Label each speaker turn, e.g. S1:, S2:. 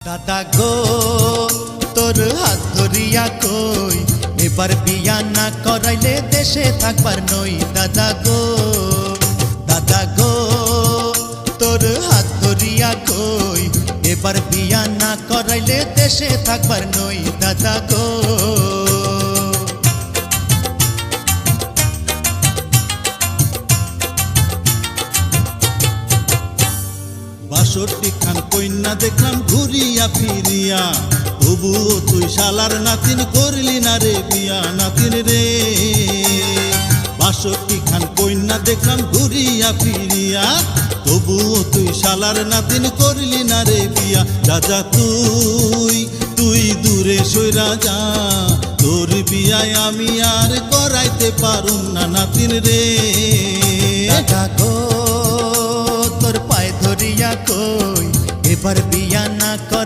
S1: দাদা গো তোর হাত ধরিয়া কই এবার বিয়া না করাইলে দেশে থাকবার নই। দাদা গো তোর হাত ধরিয়া কই এবার বিয়া না করাইলে দেশে থাকবার নই। দাদা গো
S2: বাষট্টি খান কন্যা দেখলাম ঘুরিয়া ফিরিয়া, তবুও তুই শালার নাতিন করলি না রে বিয়া। নাতিন রে বাষট্টি খান কন্যা দেখলাম ঘুরিয়া ফিরিয়া, তবুও তুই শালার নাতিন করলি না রে বিয়া। রাজা তুই দূরে সইরা যা, তোর বিয়ায় আমি আর করাইতে পারুম না। নাতিন রে
S1: দাদা গো তোর পায়ে ধরিয়া কই এবার বিয়া না কর